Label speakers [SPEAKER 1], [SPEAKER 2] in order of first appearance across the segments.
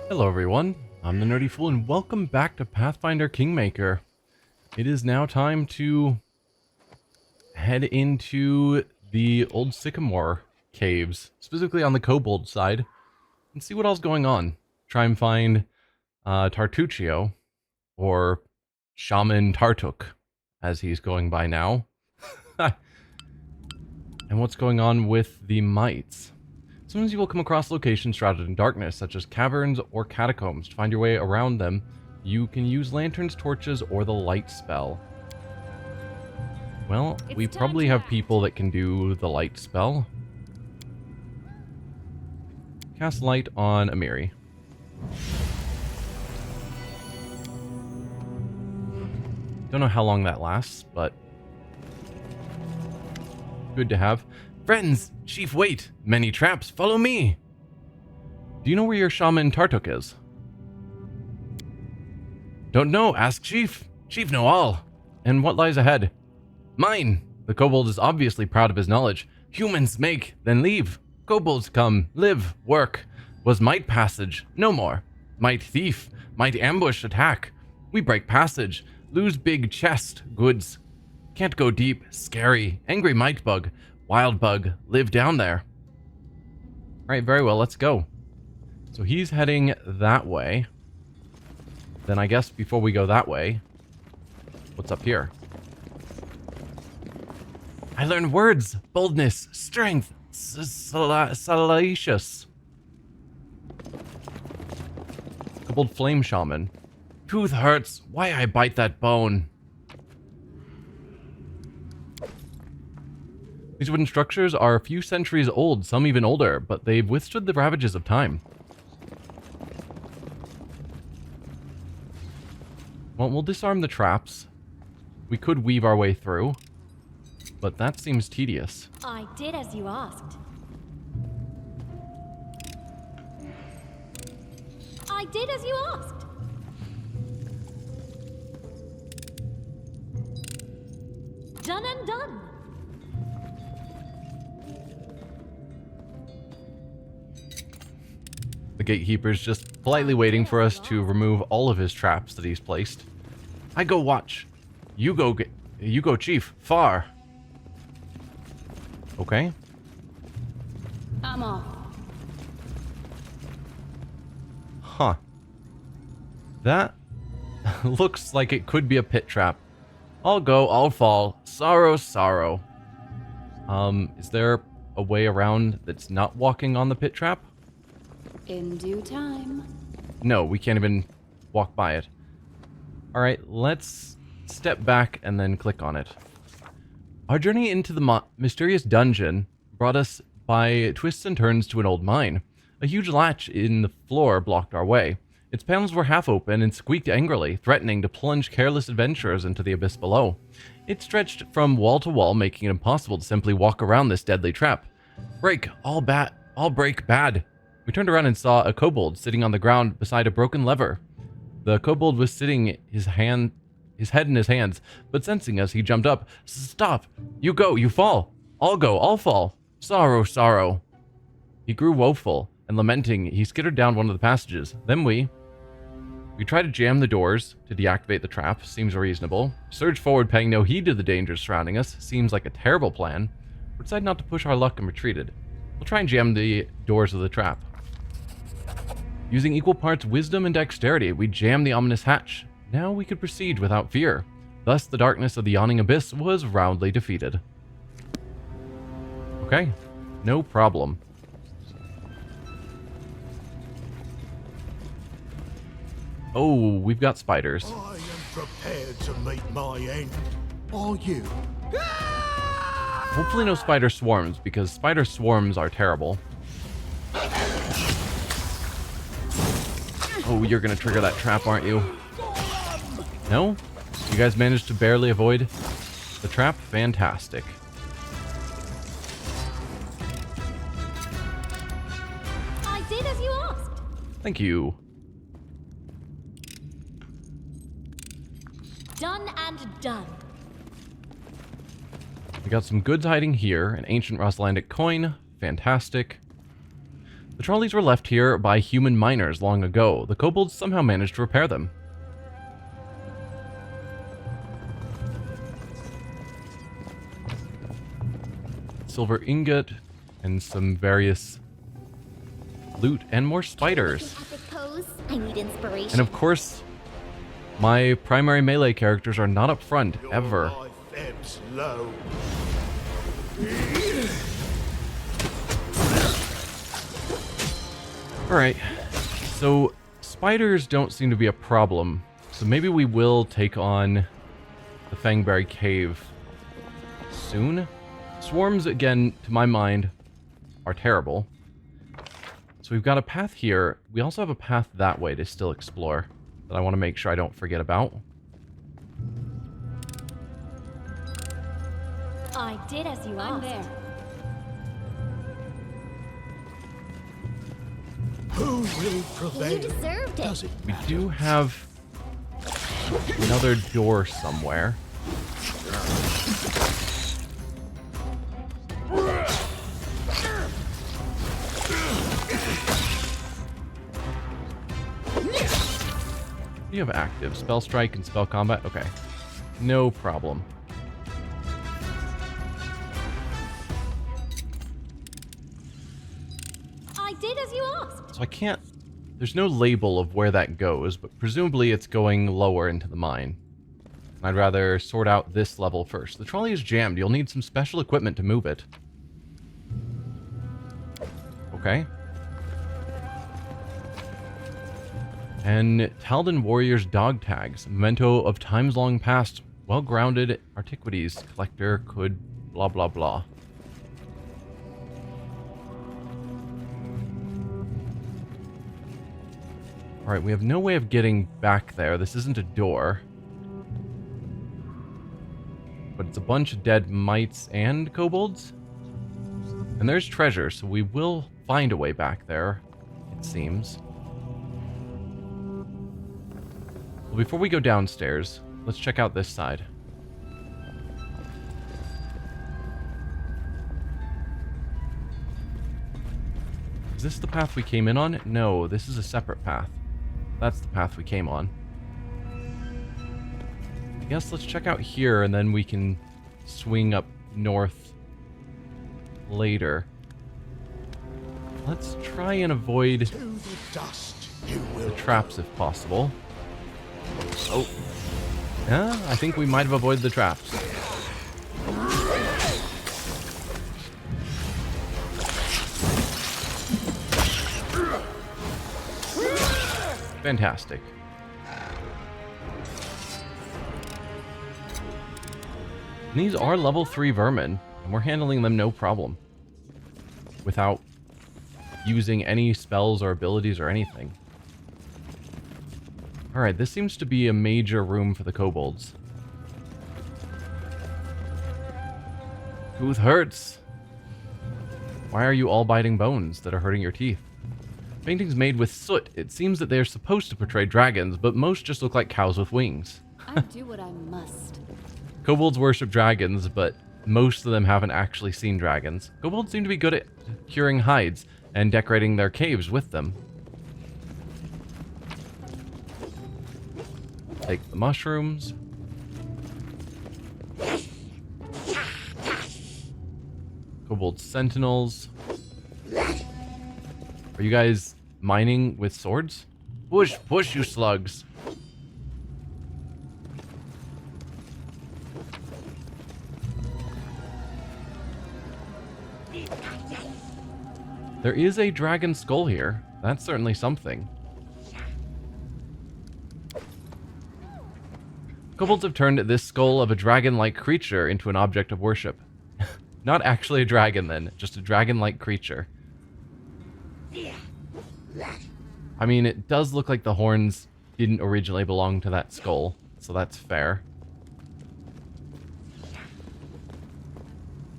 [SPEAKER 1] Hello everyone, I'm the Nerdy Fool and welcome back to Pathfinder Kingmaker. It is now time to head into the old Sycamore caves, specifically on the Kobold side, and see what else is going on. Try and find Tartuccio, or Shaman Tartuk, as he's going by now. And what's going on with the mites. Sometimes you will come across locations shrouded in darkness, such as caverns or catacombs. To find your way around them, you can use lanterns, torches, or the light spell. Well, we probably have people that can do the light spell. Cast light on Amiri. Don't know how long that lasts, but good to have. Friends, Chief, wait! Many traps, follow me! Do you know where your Shaman Tartuk is? Don't know, ask Chief. Chief know all. And what lies ahead? Mine! The kobold is obviously proud of his knowledge. Humans make, then leave. Kobolds come, live, work. Was might passage, no more. Might thief, might ambush, attack. We break passage, lose big chest, goods. Can't go deep, scary, angry might bug. Wild bug, live down there. Alright, very well, let's go. So he's heading that way. Then I guess before we go that way, what's up here? I learned words, boldness, strength, salacious. Kobold flame shaman. Tooth hurts, why I bite that bone? These wooden structures are a few centuries old, some even older, but they've withstood the ravages of time. Well, we'll disarm the traps. We could weave our way through, but that seems tedious.
[SPEAKER 2] I did as you asked. I did as you asked. Done and done.
[SPEAKER 1] The gatekeeper's just politely waiting for us to remove all of his traps that he's placed. I go watch. You go chief. Far. Okay.
[SPEAKER 2] I'm off.
[SPEAKER 1] Huh. That looks like it could be a pit trap. I'll go, I'll fall. Sorrow, sorrow. Is there a way around that's not walking on the pit trap?
[SPEAKER 2] In due time.
[SPEAKER 1] No, we can't even walk by it. Alright, let's step back and then click on it. Our journey into the mysterious dungeon brought us by twists and turns to an old mine. A huge latch in the floor blocked our way. Its panels were half open and squeaked angrily, threatening to plunge careless adventurers into the abyss below. It stretched from wall to wall, making it impossible to simply walk around this deadly trap. Break, all break bad. We turned around and saw a kobold sitting on the ground beside a broken lever. The kobold was sitting his head in his hands, but sensing us, he jumped up. Stop! You go, you fall! I'll go, I'll fall! Sorrow, sorrow! He grew woeful, and lamenting, he skittered down one of the passages. Then we tried to jam the doors to deactivate the trap. Seems reasonable. Surged forward, paying no heed to the dangers surrounding us. Seems like a terrible plan. We decided not to push our luck and retreated. We'll try and jam the doors of the trap. Using equal parts wisdom and dexterity, we jammed the ominous hatch. Now we could proceed without fear. Thus, the darkness of the yawning abyss was roundly defeated. Okay, no problem. Oh, we've got spiders.
[SPEAKER 3] I am prepared to meet my end. Are you?
[SPEAKER 1] Hopefully no spider swarms, because spider swarms are terrible. Oh, you're gonna trigger that trap, aren't you? No? You guys managed to barely avoid the trap? Fantastic.
[SPEAKER 2] I did as you asked.
[SPEAKER 1] Thank you.
[SPEAKER 2] Done and done.
[SPEAKER 1] We got some goods hiding here. An ancient Roslandic coin. Fantastic. The trolleys were left here by human miners long ago. The kobolds somehow managed to repair them. Silver ingot and some various loot and more spiders.
[SPEAKER 4] Epic pose. I need inspiration.
[SPEAKER 1] And of course, my primary melee characters are not up front,
[SPEAKER 3] Your
[SPEAKER 1] ever.
[SPEAKER 3] life ebbs low.
[SPEAKER 1] Alright, so spiders don't seem to be a problem, so maybe we will take on the Fangberry Cave soon. Swarms, again, to my mind, are terrible. So we've got a path here. We also have a path that way to still explore that I want to make sure I don't forget about.
[SPEAKER 2] I did as you asked. I'm there.
[SPEAKER 3] Who will
[SPEAKER 4] You
[SPEAKER 3] prevail?
[SPEAKER 4] deserved it.
[SPEAKER 3] Does it
[SPEAKER 1] We do have another door somewhere. You have active spell strike and spell combat. Okay, no problem.
[SPEAKER 2] I did as you asked.
[SPEAKER 1] So I can't. There's no label of where that goes, but presumably it's going lower into the mine. I'd rather sort out this level first. The trolley is jammed. You'll need some special equipment to move it. Okay. And Taldan Warrior's dog tags. Memento of times long past. Well-grounded antiquities collector could blah blah blah. Alright, we have no way of getting back there. This isn't a door. But it's a bunch of dead mites and kobolds. And there's treasure, so we will find a way back there, it seems. Well, before we go downstairs, let's check out this side. Is this the path we came in on? No, this is a separate path. That's the path we came on. I guess let's check out here, and then we can swing up north later. Let's try and avoid
[SPEAKER 3] to the dust you will
[SPEAKER 1] the traps if possible. Oh. Yeah, I think we might have avoided the traps. Fantastic. And these are level 3 vermin, and we're handling them no problem. Without using any spells or abilities or anything. Alright, this seems to be a major room for the kobolds. Tooth hurts. Why are you all biting bones that are hurting your teeth? Paintings made with soot. It seems that they are supposed to portray dragons, but most just look like cows with wings.
[SPEAKER 2] I do what I must.
[SPEAKER 1] Kobolds worship dragons, but most of them haven't actually seen dragons. Kobolds seem to be good at curing hides and decorating their caves with them. Take the mushrooms. Kobold sentinels. Are you guys mining with swords? Push, push, you slugs. There is a dragon skull here. That's certainly something. Kobolds have turned this skull of a dragon-like creature into an object of worship. Not actually a dragon, then. Just a dragon-like creature. I mean, it does look like the horns didn't originally belong to that skull, so that's fair.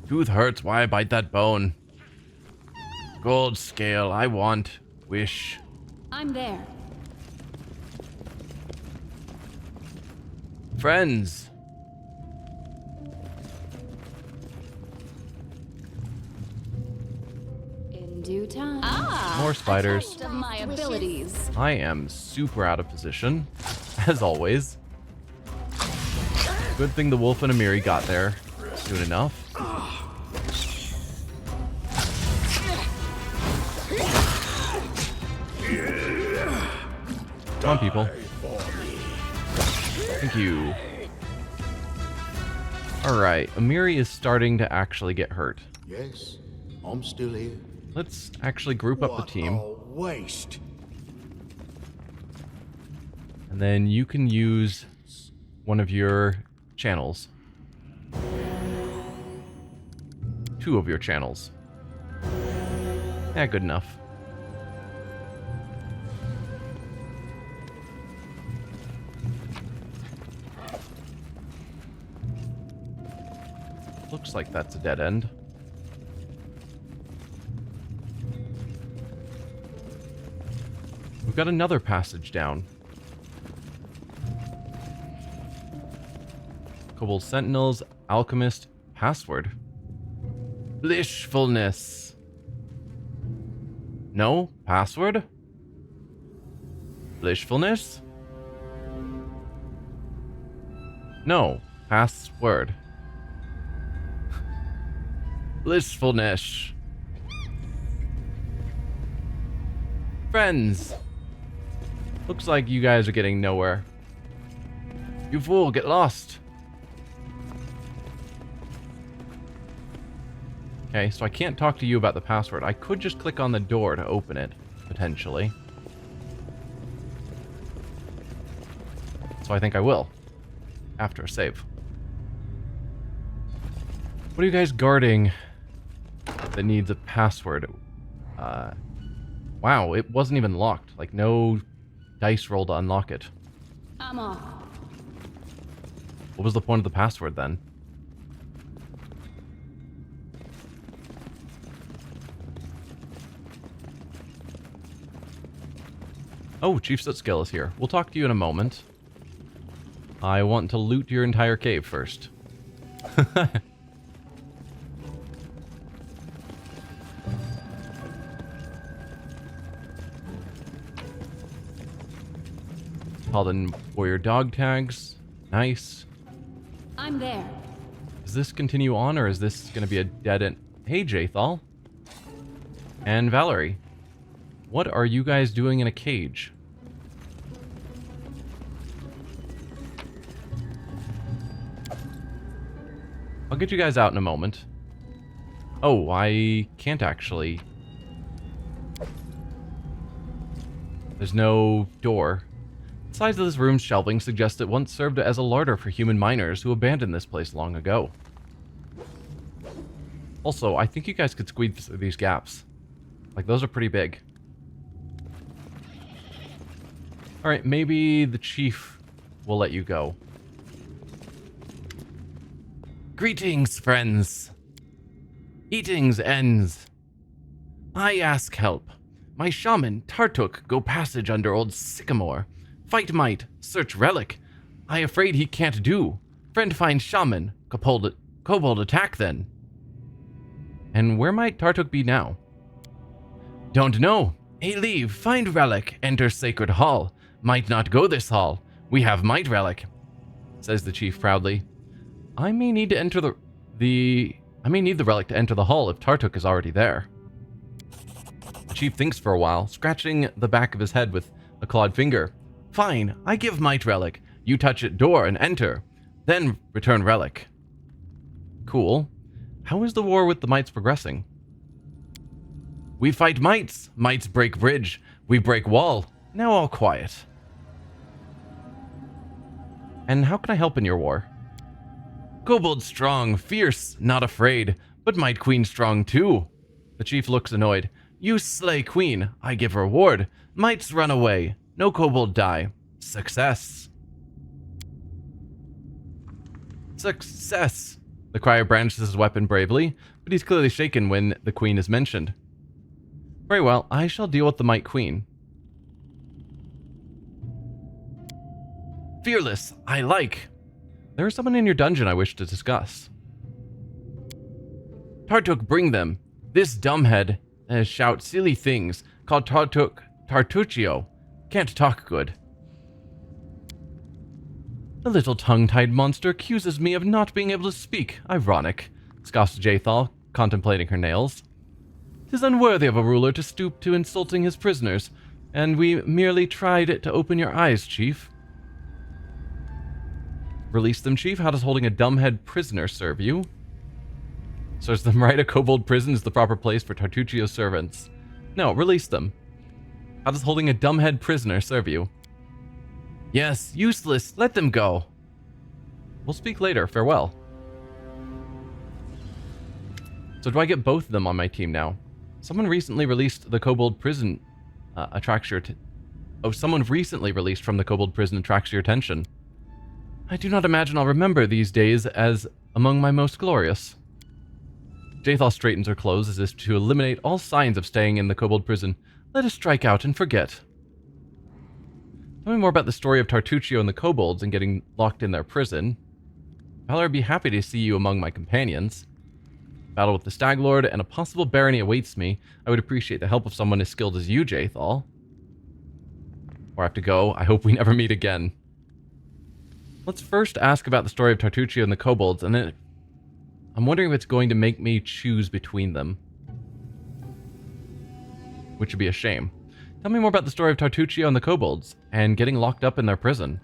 [SPEAKER 1] Tooth hurts, why bite that bone? Gold scale, I want. Wish.
[SPEAKER 2] I'm there.
[SPEAKER 1] Friends.
[SPEAKER 2] In due time.
[SPEAKER 1] More spiders.
[SPEAKER 2] Of my abilities.
[SPEAKER 1] I am super out of position, as always. Good thing the wolf and Amiri got there soon enough. Come on, people. Thank you. Alright, Amiri is starting to actually get hurt.
[SPEAKER 3] Yes, I'm still here.
[SPEAKER 1] Let's actually group up the team.
[SPEAKER 3] What a waste.
[SPEAKER 1] And then you can use one of your channels. 2 of your channels. Yeah, good enough. Looks like that's a dead end. We've got another passage down. Kobold Sentinels, Alchemist, password. Blissfulness. No? Password? Blissfulness? No. Password. Blissfulness. Friends. Looks like you guys are getting nowhere. You fool, get lost. Okay, so I can't talk to you about the password. I could just click on the door to open it, potentially. So I think I will, after a save. What are you guys guarding that needs a password? Wow, it wasn't even locked. Like, no dice roll to unlock it.
[SPEAKER 2] I'm off.
[SPEAKER 1] What was the point of the password, then? Oh, Chief Sootskill is here. We'll talk to you in a moment. I want to loot your entire cave first. Paladin Warrior dog tags. Nice.
[SPEAKER 2] I'm there.
[SPEAKER 1] Does this continue on, or is this going to be a dead end? Hey, Jaethal. And Valerie. What are you guys doing in a cage? I'll get you guys out in a moment. Oh, I can't actually. There's no door. The size of this room's shelving suggests it once served as a larder for human miners who abandoned this place long ago. Also, I think you guys could squeeze through these gaps. Like, those are pretty big. Alright, maybe the chief will let you go. Greetings, friends. Eatings ends. I ask help. My shaman, Tartuk, go passage under old sycamore. Fight might, search relic. I afraid he can't do. Friend find shaman, kobold attack then. And where might Tartuk be now? Don't know. A leave, find relic, enter sacred hall. Might not go this hall. We have might relic, says the chief proudly. I may need to enter I may need the relic to enter the hall if Tartuk is already there. The chief thinks for a while, scratching the back of his head with a clawed finger. Fine, I give might relic. You touch it door and enter. Then return relic. Cool. How is the war with the mites progressing? We fight mites. Mites break bridge. We break wall. Now all quiet. And how can I help in your war? Kobold strong, fierce, not afraid, but might queen strong too. The chief looks annoyed. You slay queen, I give reward. Mites run away, no kobold die. Success. Success. The crier brandishes his weapon bravely, but he's clearly shaken when the queen is mentioned. Very well, I shall deal with the might queen. Fearless, I like. There is someone in your dungeon I wish to discuss. Tartuk, bring them. This dumbhead shout silly things, called Tartuccio. Can't talk good. The little tongue-tied monster accuses me of not being able to speak. Ironic, scoffs Jaethal, contemplating her nails. 'Tis unworthy of a ruler to stoop to insulting his prisoners, and we merely tried to open your eyes, Chief. Release them, Chief. How does holding a dumbhead prisoner serve you? Search them right. A kobold prison is the proper place for Tartuccio's servants. No, release them. How does holding a dumbhead prisoner serve you? Yes, useless. Let them go. We'll speak later. Farewell. So do I get both of them on my team now? Someone recently released the kobold prison attracts your... someone recently released from the kobold prison attracts your attention. I do not imagine I'll remember these days as among my most glorious. Jaethal straightens her clothes as if to eliminate all signs of staying in the kobold prison. Let us strike out and forget. Tell me more about the story of Tartuccio and the kobolds and getting locked in their prison. Valerie, I'd be happy to see you among my companions. Battle with the Stag Lord and a possible barony awaits me. I would appreciate the help of someone as skilled as you, Jaethal. Before I have to go, I hope we never meet again. Let's first ask about the story of Tartuccio and the kobolds, and then I'm wondering if it's going to make me choose between them. Which would be a shame. Tell me more about the story of Tartuccio and the kobolds, and getting locked up in their prison.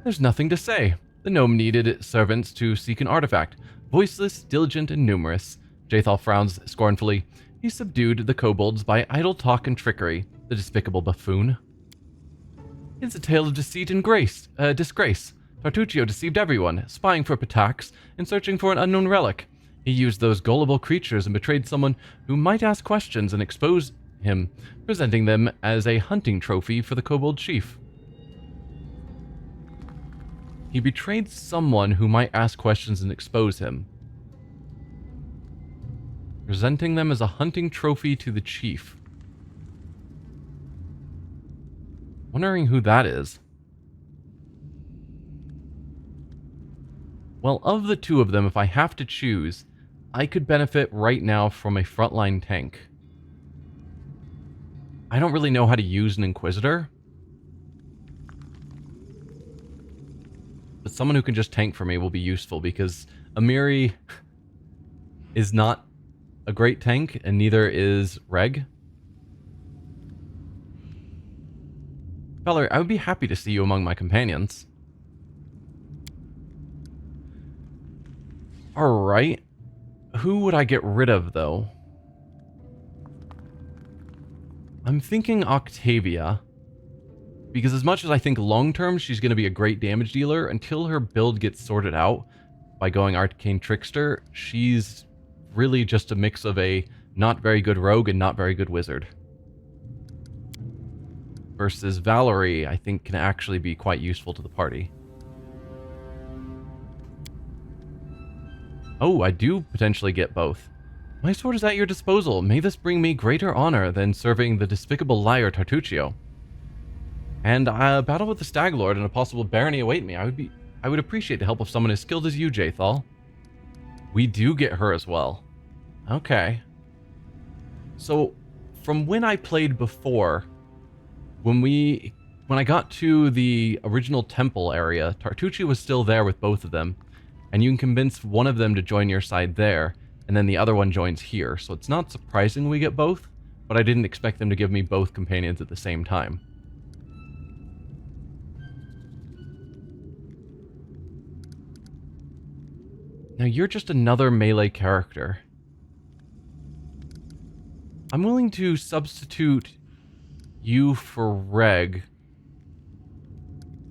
[SPEAKER 1] There's nothing to say. The gnome needed servants to seek an artifact. Voiceless, diligent, and numerous. Jaethal frowns scornfully. He subdued the kobolds by idle talk and trickery. The despicable buffoon. It's a tale of deceit and disgrace. Tartuccio deceived everyone, spying for Patax and searching for an unknown relic. He used those gullible creatures and betrayed someone who might ask questions and expose him, presenting them as a hunting trophy for the kobold chief. He betrayed someone who might ask questions and expose him, presenting them as a hunting trophy to the chief. Wondering who that is. Well, of the two of them, if I have to choose, I could benefit right now from a frontline tank. I don't really know how to use an Inquisitor, but someone who can just tank for me will be useful because Amiri is not a great tank, and neither is Reg. Valerie, I would be happy to see you among my companions. Alright. Who would I get rid of, though? I'm thinking Octavia. Because as much as I think long-term she's going to be a great damage dealer, until her build gets sorted out by going Arcane Trickster, she's really just a mix of a not very good rogue and not very good wizard. Versus Valerie, I think, can actually be quite useful to the party. Oh, I do potentially get both. My sword is at your disposal. May this bring me greater honor than serving the despicable liar Tartuccio. And a battle with the Stag Lord and a possible barony await me. I would appreciate the help of someone as skilled as you, Jaethal. We do get her as well. Okay. So, from when I played before, when I got to the original temple area, Tartuccio was still there with both of them, and you can convince one of them to join your side there, and then the other one joins here. So it's not surprising we get both, but I didn't expect them to give me both companions at the same time. Now you're just another melee character. I'm willing to substitute you for Reg,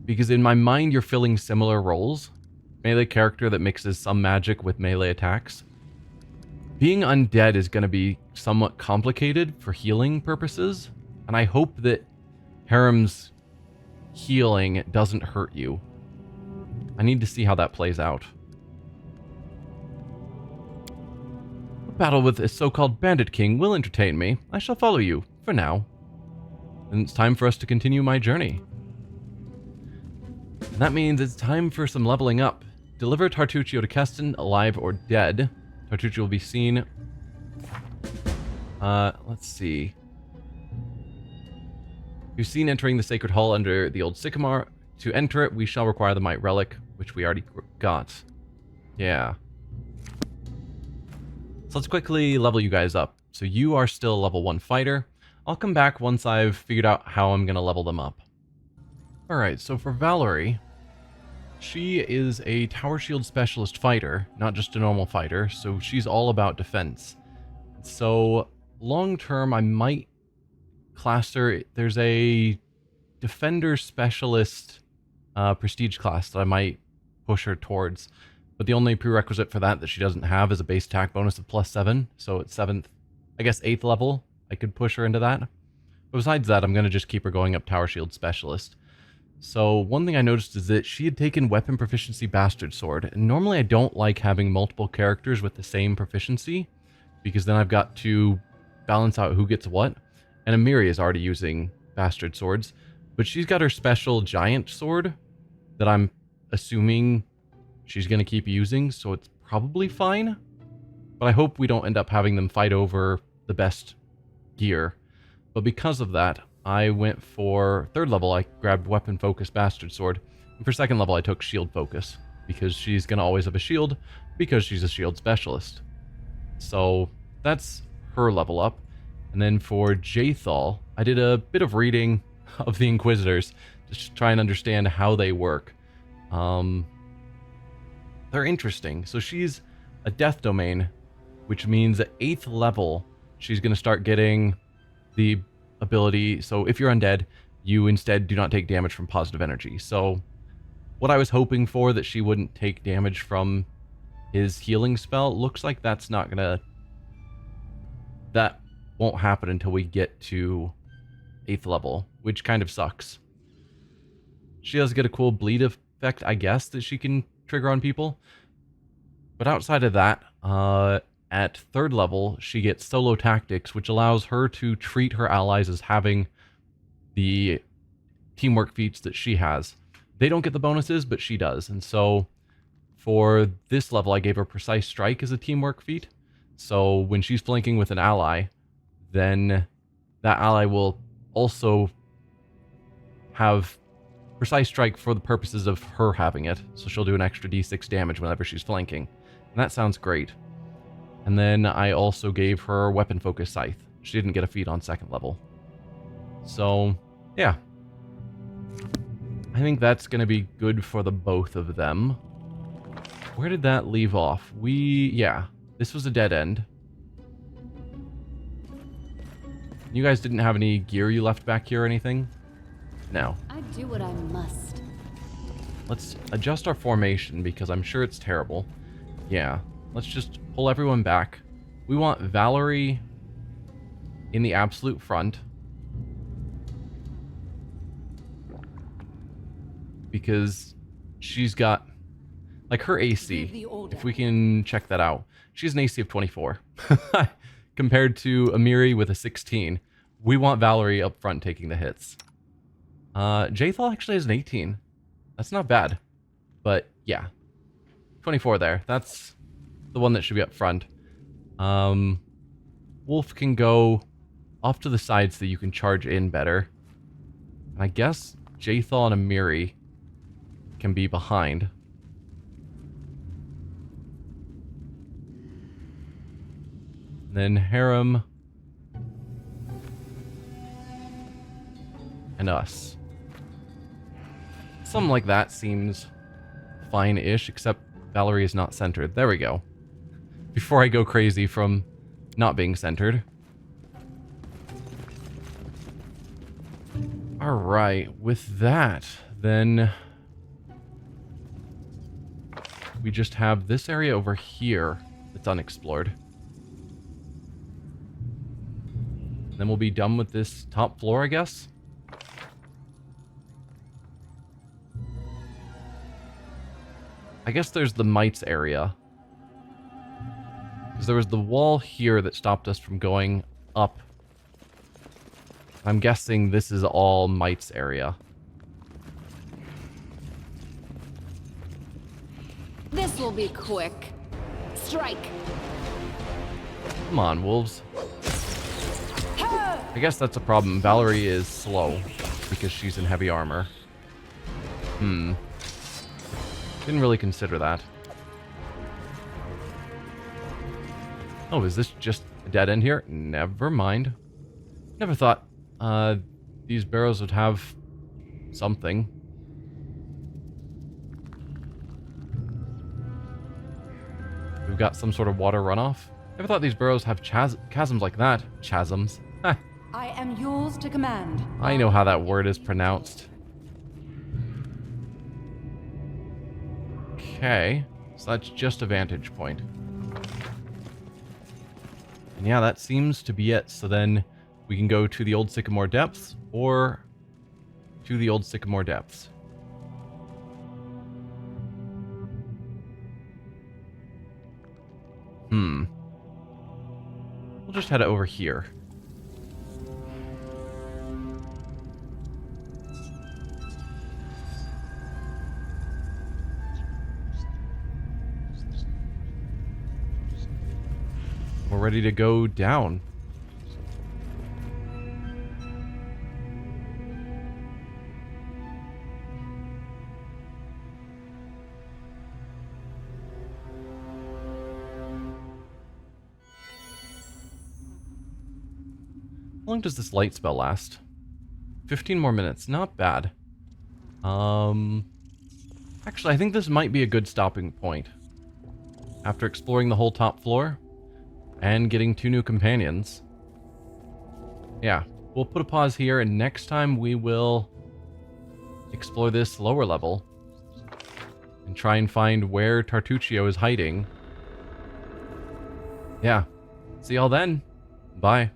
[SPEAKER 1] because in my mind you're filling similar roles. Melee character that mixes some magic with melee attacks. Being undead is going to be somewhat complicated for healing purposes, and I hope that Harem's healing doesn't hurt you. I need to see how that plays out. A battle with a so-called bandit king will entertain me. I shall follow you, for now. And it's time for us to continue my journey. And that means it's time for some leveling up. Deliver Tartuccio to Keston, alive or dead. Tartuccio will be seen Let's see. You've seen entering the Sacred Hall under the old sycamore. To enter it, we shall require the Might Relic, which we already got. Yeah. So let's quickly level you guys up. So you are still a level 1 fighter. I'll come back once I've figured out how I'm going to level them up. Alright, so for Valerie, she is a Tower Shield Specialist fighter, not just a normal fighter, so she's all about defense. So long term, I might class her. There's a Defender Specialist prestige class that I might push her towards. But the only prerequisite for that she doesn't have is a base attack bonus of +7. So at 7th, I guess 8th level, I could push her into that. But besides that, I'm going to just keep her going up Tower Shield Specialist. So one thing I noticed is that she had taken Weapon Proficiency Bastard Sword. And normally I don't like having multiple characters with the same proficiency, because then I've got to balance out who gets what. And Amiri is already using Bastard Swords. But she's got her special Giant Sword that I'm assuming she's going to keep using, so it's probably fine. But I hope we don't end up having them fight over the best gear. But because of that, I went for 3rd level, I grabbed Weapon Focus Bastard Sword. And for 2nd level, I took Shield Focus, because she's going to always have a shield, because she's a shield specialist. So that's her level up. And then for Jaethal, I did a bit of reading of the Inquisitors, just to try and understand how they work. They're interesting. So she's a death domain, which means at 8th level, she's going to start getting the ability. So if you're undead, you instead do not take damage from positive energy. So what I was hoping for, that she wouldn't take damage from his healing spell, looks like that's not going to... That won't happen until we get to 8th level, which kind of sucks. She does get a cool bleed effect, I guess, that she can trigger on people. But outside of that, at 3rd level, she gets Solo Tactics, which allows her to treat her allies as having the teamwork feats that she has. They don't get the bonuses, but she does. And so for this level, I gave her Precise Strike as a teamwork feat. So when she's flanking with an ally, then that ally will also have Precise Strike for the purposes of her having it. So she'll do an extra d6 damage whenever she's flanking. And that sounds great. And then I also gave her Weapon Focus Scythe. She didn't get a feat on 2nd level. So, yeah. I think that's going to be good for the both of them. Where did that leave off? Yeah, this was a dead end. You guys didn't have any gear you left back here or anything? No.
[SPEAKER 2] I do what I must.
[SPEAKER 1] Let's adjust our formation, because I'm sure it's terrible. Yeah, let's just pull everyone back. We want Valerie in the absolute front, because she's got, like, her AC, if we can check that out. She has an AC of 24. Compared to Amiri with a 16. We want Valerie up front taking the hits. Jaethal actually has an 18. That's not bad. But, yeah. 24 there. That's the one that should be up front. Wolf can go off to the side so that you can charge in better. And I guess Jaethal and Amiri can be behind. Then Harem and us. Something like that seems fine-ish, except Valerie is not centered. There we go. Before I go crazy from not being centered. Alright, with that, then we just have this area over here that's unexplored. Then we'll be done with this top floor, I guess. I guess there's the mites area. Because there was the wall here that stopped us from going up. I'm guessing this is all mites area.
[SPEAKER 2] This will be quick. Strike.
[SPEAKER 1] Come on, wolves. I guess that's a problem. Valerie is slow because she's in heavy armor. Didn't really consider that. Oh, is this just a dead end here? Never mind. Never thought these barrows would have something. We've got some sort of water runoff. Never thought these barrows have chasms like that. Chasms. Ha.
[SPEAKER 5] I am yours to command.
[SPEAKER 1] I know how that word is pronounced. Okay, so that's just a vantage point. And yeah, that seems to be it. So then we can go to the Old Sycamore Depths or to the Old Sycamore Depths. We'll just head over here. We're ready to go down. How long does this light spell last? 15 more minutes. Not bad. Actually, I think this might be a good stopping point. After exploring the whole top floor and getting 2 new companions. Yeah, we'll put a pause here, and next time we will explore this lower level and try and find where Tartuccio is hiding. Yeah. See y'all then. Bye.